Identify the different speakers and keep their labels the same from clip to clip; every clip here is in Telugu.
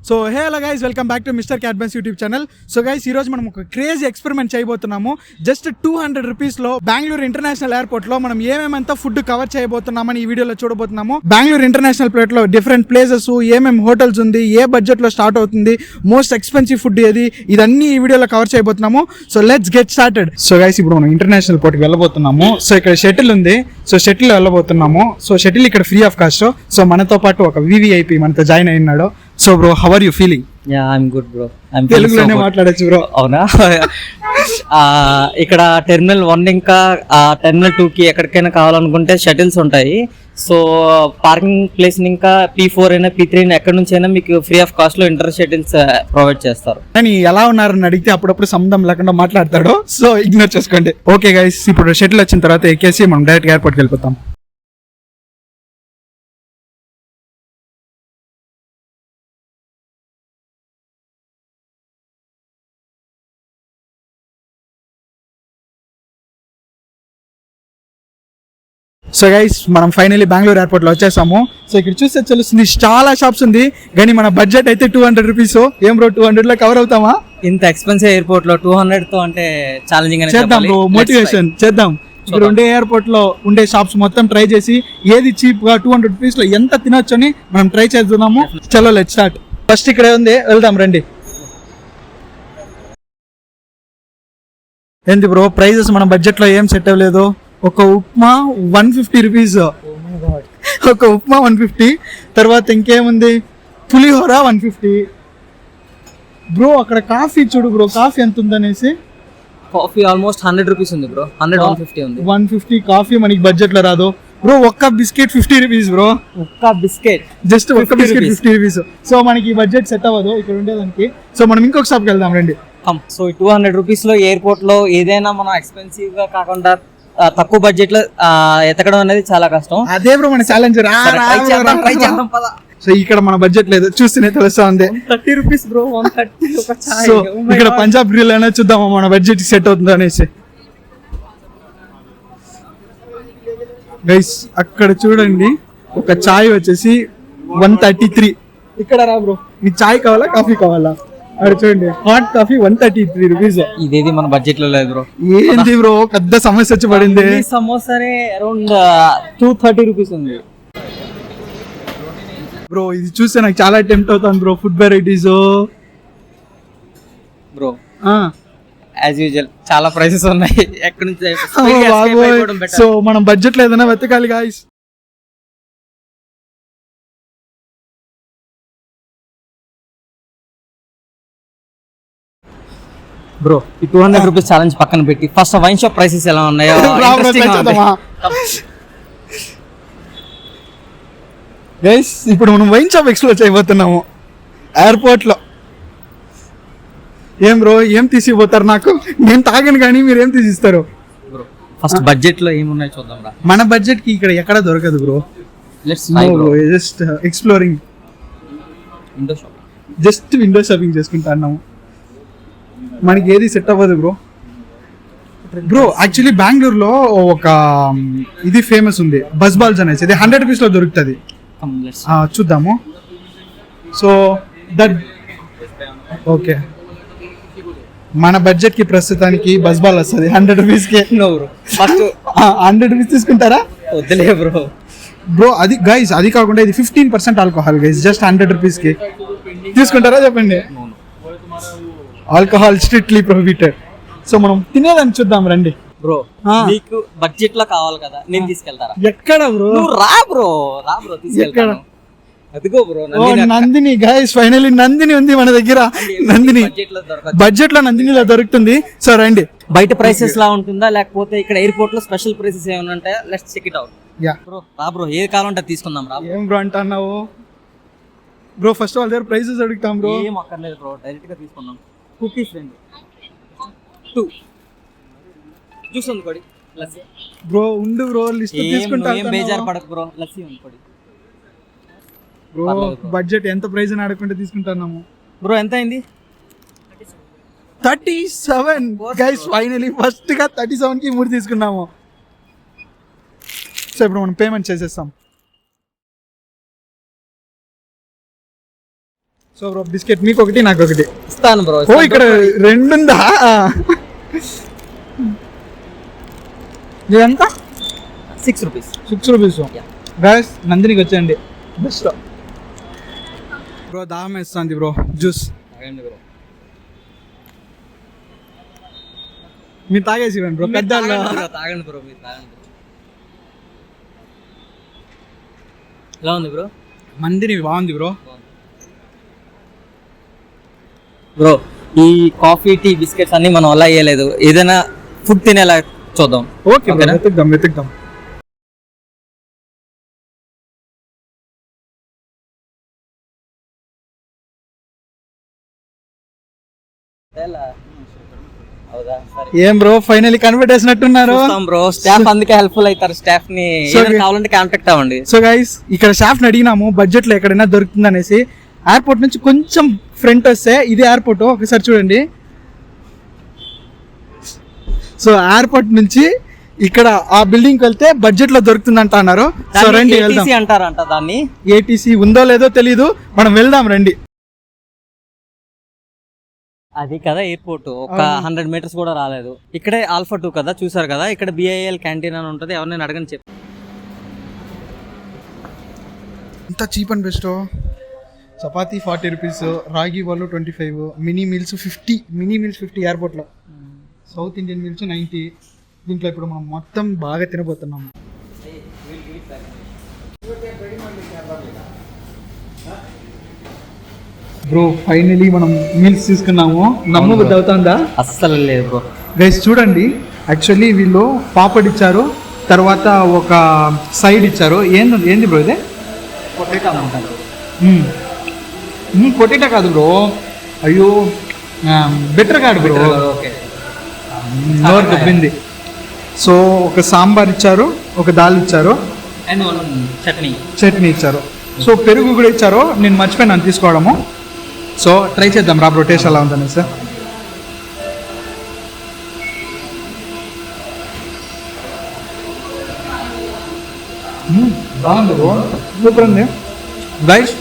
Speaker 1: So hello guys, welcome back to mister Cadbuns YouTube channel. So guys, ఈ రోజు మనం ఒక క్రేజీ ఎక్స్పెరిమెంట్ చేయబోతున్నాము. జస్ట్ 200 రూపీస్లో బెంగళూరు ఇంటర్నేషనల్ ఎయిర్పోర్ట్లో మనం ఏమేమంతా ఫుడ్ కవర్ చేయబోతున్నామని ఈ వీడియోలో చూడబోతున్నాము. బెంగళూరు ఇంటర్నేషనల్ ప్లేట్లో డిఫరెంట్ ప్లేసెస్, ఏమేమి హోటల్స్ ఉంది, ఏ బడ్జెట్లో స్టార్ట్ అవుతుంది, మోస్ట్ ఎక్స్పెన్సివ్ ఫుడ్ ఏది, ఇదన్నీ ఈ వీడియోలో కవర్ చేయబోతున్నాము. So let's get started. So guys, ఇప్పుడు మనం ఇంటర్నేషనల్ పోర్ట్కి వెళ్ళబోతున్నాము. సో ఇక్కడ షటిల్ ఉంది. సో షటిల్ వెళ్ళబోతున్నాము. సో షటిల్ ఇక్కడ ఫ్రీ ఆఫ్ కాస్ట్. సో మనతో పాటు ఒక వివిఐపి మనతో జాయిన్ అయినాడు. So bro, how are you feeling?
Speaker 2: Yeah, I'm good bro.
Speaker 1: తెలుగులోనే మాట్లాడచ్చు బ్రో.
Speaker 2: అవునా? ఇక్కడ టెర్మినల్ 1 ఇంకా టెర్మినల్ 2కి ఎక్కడికైనా కావాలనుకుంటే షటిల్స్ ఉంటాయి. సో పార్కింగ్ ప్లేస్ ఇంకా P4 అయినా P3 అయినా ఎక్కడి నుంచి అయినా మీకు ఫ్రీ ఆఫ్ కాస్ట్ లో ఇంటర్ షటిల్స్ ప్రొవైడ్ చేస్తారు.
Speaker 1: కానీ ఎలా ఉన్నారని అడిగితే అప్పుడప్పుడు సంబంధం లేకుండా మాట్లాడతాడు. సో ఇగ్నోర్ చేసుకోండి. ఓకే గైస్, ఇప్పుడు షటిల్ వచ్చిన తర్వాత ఎక్కేసి మనం డైరెక్ట్ ఎయిర్పోర్ట్కి వెళ్ళిపోతాం. సో గైస్, మనం ఫైనల్లీ బెంగళూరు ఎయిర్పోర్ట్లో వచ్చేసాము. సో ఇక్కడ చూస్తే తెలుస్తుంది, చాలా షాప్స్ ఉంది. కానీ మన బడ్జెట్ అయితే 200 రూపీస్. ఏం బ్రో, 200లో కవర్ అవుతామా?
Speaker 2: ఇంత ఎక్స్పెన్సివ్ ఎయిర్పోర్ట్ లో 200 తో అంటే ఛాలెంజింగ్
Speaker 1: చేద్దాం బ్రో, మోటివేషన్ చేద్దాం. ఇక్కడ ఉండే ఎయిర్పోర్ట్ లో ఉండే షాప్స్ మొత్తం ట్రై చేసి ఏది చీప్ గా 200 రూపీస్ లో ఎంత తినొచ్చు అని మనం ట్రై చేస్తున్నాము. చలో లెట్స్ స్టార్ట్. ఫస్ట్ ఇక్కడే ఉంది, వెళ్దాం రండి. ఏంది బ్రో, ప్రైజెస్ మన బడ్జెట్ లో ఏం సెట్ అవ్వలేదు. ఒక ఉప్మా 150 రూపీస్, ఒక ఉప్మా 150. తర్వాత ఇంకేముంది, పులిహోర 150. బ్రో అక్కడ కాఫీ చూడు బ్రో, కాఫీ ఎంత ఉందనేసి.
Speaker 2: కాఫీ ఆల్మోస్ట్ 100 రూపీస్ ఉంది బ్రో. 150 ఉంది. 150
Speaker 1: కాఫీ మనకి బడ్జెట్ లో రాదు బ్రో. ఒక్క బిస్కెట్ 50 రూపీస్ బ్రో.
Speaker 2: ఒక్క బిస్కెట్,
Speaker 1: జస్ట్ ఒక్క బిస్కెట్ 50 రూపీస్. సో మనకి బడ్జెట్ సెట్ అవ్వదు ఇక్కడ ఉండేదానికి. సో మనం ఇంకొక షాప్కి వెళ్దాం రండి.
Speaker 2: సో 200 రూపీస్ లో ఎయిర్పోర్ట్ లో ఏదైనా మనం ఎక్స్పెన్సివ్ గా కాకుండా తక్కువ బడ్జెట్ లో ఎతకడం అనేది చాలా కష్టం.
Speaker 1: అదే బ్రో మన ఛాలెంజ్. సో ఇక్కడ మన బడ్జెట్ లేదు, చూస్తేనే తెలుస్తా ఉంది.
Speaker 2: 30 రూపీస్ బ్రో, 130.
Speaker 1: సో ఇక్కడ పంజాబ్ గ్రిల్ అయినా చూద్దామా మన బడ్జెట్ సెట్ అవుతుందో అనేసి. గైస్ అక్కడ చూడండి, ఒక చాయ్ వచ్చేసి 133. ఇక్కడ రా బ్రో, మీ చాయ్ కావాలా కాఫీ కావాలా? అక్కడ చూడండి, హాట్ కాఫీ 133 రూపీస్.
Speaker 2: ఇదేది మన బడ్జెట్ లో లేదు బ్రో.
Speaker 1: ఏంది బ్రో, పెద్ద సమస్య వచ్చి పడింది.
Speaker 2: సమోసానే అరౌండ్ 230 రూపీస్ ఉంది
Speaker 1: బ్రో. ఇది చూస్తే నాకు చాలా టెంప్ట్ అవుతాను bro, food varieties
Speaker 2: bro. As usual చాలా ప్రైసెస్ ఉన్నాయి. ఎక్కడి నుంచి
Speaker 1: సో మనం బడ్జెట్ లో ఏదైనా వెతకాలి గాయ్స్.
Speaker 2: బ్రో ఈ 200 రూపీస్ ఛాలెంజ్ పక్కన పెట్టి ఫస్ట్ వైన్ షాప్ ప్రైసెస్ ఎలా ఉన్నాయో
Speaker 1: గైస్, ఇప్పుడు మనం వైన్ షాప్ ఎక్స్ప్లోర్ చేయబోతున్నాము ఎయిర్పోర్ట్ లో. ఏం బ్రో, ఏం తీసిపోతారు? నాకు నేను తాగను కానీ మీరు ఏం తీసిస్తారు
Speaker 2: బ్రో? ఫస్ట్ బడ్జెట్ లో ఏమున్నాయో చూద్దాం రా.
Speaker 1: మన బడ్జెట్ కి ఇక్కడ ఎక్కడ దొరకదు bro.
Speaker 2: Let's try bro.
Speaker 1: Just exploring,
Speaker 2: window shopping,
Speaker 1: just window shopping చేసుకుంటున్నాము. మనకి ఏది సెట్ అవ్వదు బ్రో. బ్రో యాక్చువల్లీ బెంగళూరులో ఒక ఇది ఫేమస్ ఉంది, బస్ బాల్స్ అనేసి. ఇది 100 రూపీస్ లో దొరుకుతుంది. చూద్దాము. సో దట్ ఓకే, మన బడ్జెట్ కి ప్రస్తుతానికి బస్ బాల్ వస్తుంది 100 రూపీస్ కి. 100 రూపీస్ తీసుకుంటారా?
Speaker 2: వద్దులే బ్రో.
Speaker 1: బ్రో అది గైస్, అది కాకుండా ఇది 15% ఆల్కహాల్ గైస్, జస్ట్ 100 రూపీస్ కి తీసుకుంటారా చెప్పండి? Alcohol strictly prohibited. సో మనం తినేదాన్ని చూద్దాం రండి
Speaker 2: బ్రో. నీకు బడ్జెట్ లో కావాలి కదా, నేను తీసుకెళ్తారా?
Speaker 1: ఎక్కడ బ్రో?
Speaker 2: రా బ్రో, రా బ్రో, తీసుకెళ్తాను. అదిగో bro
Speaker 1: Nandini. Guys finally Nandini ఉంది మన దగ్గర. నందిని బడ్జెట్ లో నందినిలో దొరుకుతుంది. సో రండి.
Speaker 2: బయట ప్రైసెస్ లా ఉంటుందా లేకపోతే ఇక్కడ ఎయిర్పోర్ట్ లో స్పెషల్ ప్రైసెస్ ఏమైనా ఉంటాయా? Let's check it out.
Speaker 1: Yeah
Speaker 2: bro, రా బ్రో, ఏది కావాలంటే తీసుకుందాం రా.
Speaker 1: ఏం బ్రో అంటున్నావు బ్రో? ఫస్ట్ వాళ్ళ దగ్గర ప్రైసెస్ అడుగుతాం బ్రో.
Speaker 2: ఏం అక్కర్లేదు బ్రో, డైరెక్ట్ గా తీసుకుందాం. కుకీస్ 2 జ్యూస్ ఉంది కొడి, లస్సీ
Speaker 1: బ్రో. ఉండు బ్రో, లిస్ట్ తీసుకుంటా.
Speaker 2: ఏం బేజార్ పడకు బ్రో, లస్సీ ఉంది కొడి
Speaker 1: బ్రో. బడ్జెట్ ఎంత ప్రైస్ అని అడగకుండా తీసుకుంటున్నాము
Speaker 2: బ్రో. ఎంత అయింది?
Speaker 1: 37. గైస్ ఫైనల్లీ ఫస్ట్ గా 37 కి 3 తీసుకున్నాము. సో ఇప్పుడు మనం పేమెంట్ చేసేస్తాం. సో బ్రో బిస్కెట్ మీకు ఒకటి నాకు ఒకటి
Speaker 2: ఇస్తాను బ్రో.
Speaker 1: ఓ ఇక్కడ రెండుందా? ఇదంతా
Speaker 2: 6 రూపీస్.
Speaker 1: 6 రూపీస్. గాయస్ నందినికి వచ్చేయండి బెస్ట్. బ్రో దాహం వేస్తుంది బ్రో, జ్యూస్
Speaker 2: బ్రో.
Speaker 1: మీరు తాగేసి ఇవ్వండి బ్రో. పెద్ద
Speaker 2: తాగండి బ్రో, మీరు తాగండి బ్రో. ఎలా ఉంది బ్రో?
Speaker 1: మందిని బాగుంది బ్రో.
Speaker 2: బ్రో ఈ కాఫీ టీ బిస్కెట్స్ అన్ని మనం అలా వేయలేదు, ఏదైనా ఫుడ్ తినేలా చూద్దాం.
Speaker 1: ఓకే వెతుకుదాం. ఏం బ్రో ఫైనల్లీ కనిపెట్టేసినట్టున్నారు
Speaker 2: బ్రో. స్టాఫ్ అందుకే హెల్ప్ఫుల్ అవుతారు. స్టాఫ్ ని కావాలంటే కాంటాక్ట్ అవ్వండి.
Speaker 1: సో గైస్ ఇక్కడ స్టాఫ్ ని అడిగినాము బడ్జెట్ లో ఎక్కడైనా దొరుకుతుంది అనేసి. ఎయిర్పోర్ట్ నుంచి కొంచెం ఫ్రంట్ వస్తే ఇది ఎయిర్పోర్ట్, ఒకసారి చూడండి. సో ఎయిర్పోర్ట్ నుంచి ఇక్కడ ఆ బిల్డింగ్ కి వెళ్తే బడ్జెట్ లో దొరుకుతుందంట అన్నారు. సో రండి వెళ్దాం.
Speaker 2: అంటారంట దాన్ని.
Speaker 1: ఏటీసీ ఉందో లేదో తెలీదు, మనం వెళ్దాం రండి.
Speaker 2: అది కదా ఎయిర్పోర్ట్, ఒక 100 మీటర్స్ కూడా రాలేదు. ఇక్కడే ఆల్ఫా 2 కదా, చూసారు కదా, ఇక్కడ BIL క్యాంటీన్ అని ఉంటుంది. ఎవరినైనా అడగని చెప్పి.
Speaker 1: ఎంత cheap and best. Chapati 40 rupees, రాగి వాళ్ళు 25, మినీ మీల్స్ 50 ఎయిర్పోర్ట్లో. South Indian meals 90. దీంట్లో ఇప్పుడు మనం మొత్తం బాగా తినబోతున్నాము. బ్రో ఫైనలీ మనం మీల్స్ తీసుకున్నాము. నమ్మబుద్ధి అవుతుందా?
Speaker 2: అస్సలు లేదు బ్రో.
Speaker 1: గైస్ చూడండి, యాక్చువల్లీ వీళ్ళు పాపడ్ ఇచ్చారు, తర్వాత ఒక సైడ్ ఇచ్చారు. ఏంది బ్రో ఇది? పొటాటో కాదు బ్రో, అయ్యో బెటర్ కాదు బ్రో. నోరు దొబ్బింది. సో ఒక సాంబార్ ఇచ్చారు, ఒక దాల్ ఇచ్చారు,
Speaker 2: అండ్
Speaker 1: చట్నీ ఇచ్చారు. సో పెరుగు కూడా ఇచ్చారు, నేను మర్చిపోయినాను తీసుకోవడము. సో ట్రై చేద్దాం రా బ్రో, టేస్ట్ ఎలా ఉందని సార్. బాగుంది బ్రో, సూపర్ ఉంది. గైస్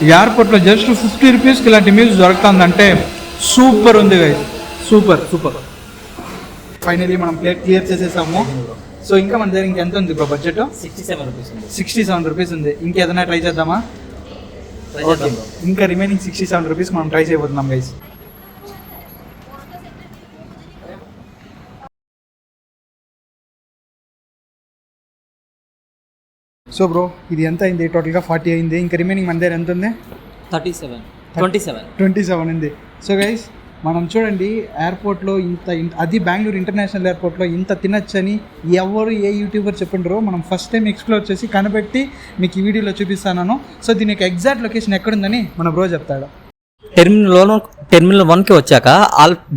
Speaker 1: ఎయిర్పోర్ట్లో జస్ట్ 50 రూపీస్కి ఇలాంటి మీల్స్ దొరుకుతుందంటే సూపర్ ఉంది గైస్, సూపర్. ఫైనలీ మనం ప్లేట్ క్లియర్ చేసేసాము. సో ఇంకా మన దగ్గర ఇంకెంత ఉంది బ్రో బడ్జెట్? 67 రూపీస్ ఉంది. ఇంకేదైనా ట్రై చేద్దామా? ఓకే, ఇంకా రిమైనింగ్ 67 రూపీస్ మనం ట్రై చేయబోతున్నాం గైస్. సో బ్రో ఇది ఎంత అయింది? టోటల్గా 40 అయింది. ఇంకా రిమైనింగ్ మన దగ్గర ఎంత ఉంది? 27 ఉంది. సో గైస్ మనం చూడండి, ఎయిర్పోర్ట్లో ఇంత అది బెంగళూరు ఇంటర్నేషనల్ ఎయిర్పోర్ట్లో ఇంత తినచ్చని ఎవరు ఏ యూట్యూబర్ చెప్పిండ్రో మనం ఫస్ట్ టైం ఎక్స్ప్లోర్ చేసి కనబెట్టి మీకు ఈ వీడియోలో చూపిస్తాను. సో దీని యొక్క ఎగ్జాక్ట్ లొకేషన్ ఎక్కడుందని మన బ్రో చెప్తాడు.
Speaker 2: టెర్మినల్ 1కి వచ్చాక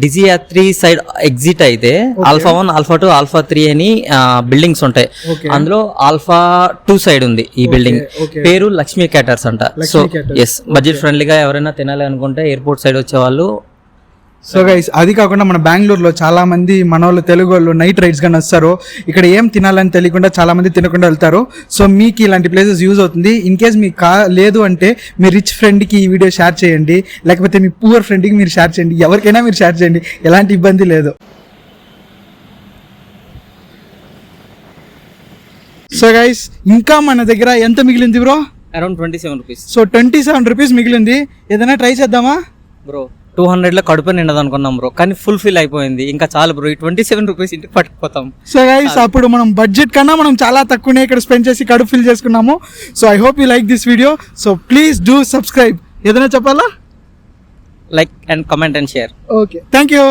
Speaker 2: డిజియా 3 సైడ్ ఎగ్జిట్ అయితే ఆల్ఫా 1, ఆల్ఫా 2, ఆల్ఫా 3 అని బిల్డింగ్స్ ఉంటాయి. అందులో ఆల్ఫా 2 సైడ్ ఉంది ఈ బిల్డింగ్. పేరు లక్ష్మీ క్యాటర్స్ అంట. సో ఎస్, బడ్జెట్ ఫ్రెండ్లీగా ఎవరైనా తినాలి అనుకుంటే ఎయిర్పోర్ట్ సైడ్ వచ్చే వాళ్ళు.
Speaker 1: సో గైస్ అది కాకుండా మన బెంగళూరులో చాలా మంది మన వాళ్ళు తెలుగు వాళ్ళు నైట్ రైడ్స్ కానీ వస్తారు. ఇక్కడ ఏం తినాలని తెలియకుండా చాలా మంది తినకుండా వెళ్తారు. సో మీకు ఇలాంటి ప్లేసెస్ యూజ్ అవుతుంది. ఇన్ కేస్ మీకు లేదు అంటే మీ రిచ్ ఫ్రెండ్కి ఈ వీడియో షేర్ చేయండి, లేకపోతే మీ పూర్ ఫ్రెండ్కి మీరు షేర్ చేయండి, ఎవరికైనా మీరు షేర్ చేయండి, ఎలాంటి ఇబ్బంది లేదు. సో గైస్ ఇంకా మన దగ్గర ఎంత మిగిలింది bro?
Speaker 2: Around 27 rupees.
Speaker 1: So 27 rupees మిగిలింది. ఏదైనా ట్రై చేద్దామా
Speaker 2: బ్రో? 200లో కడుపు నిండదు అనుకున్నాం బ్రో, కానీ ఫుల్ఫిల్ అయిపోయింది. ఇంకా చాలు బ్రో, ఈ 27 రూపీస్ ఇంటికి పట్టుకుపోతాం.
Speaker 1: సో గైస్ అప్పుడు మనం బడ్జెట్ కన్నా మనం చాలా తక్కువనే ఇక్కడ స్పెండ్ చేసి కడుపు ఫిల్ చేసుకున్నాము. So I hope you like this video. So please do subscribe. ఏదైనా చెప్పాలా?
Speaker 2: Like and comment and share.
Speaker 1: Okay, thank you.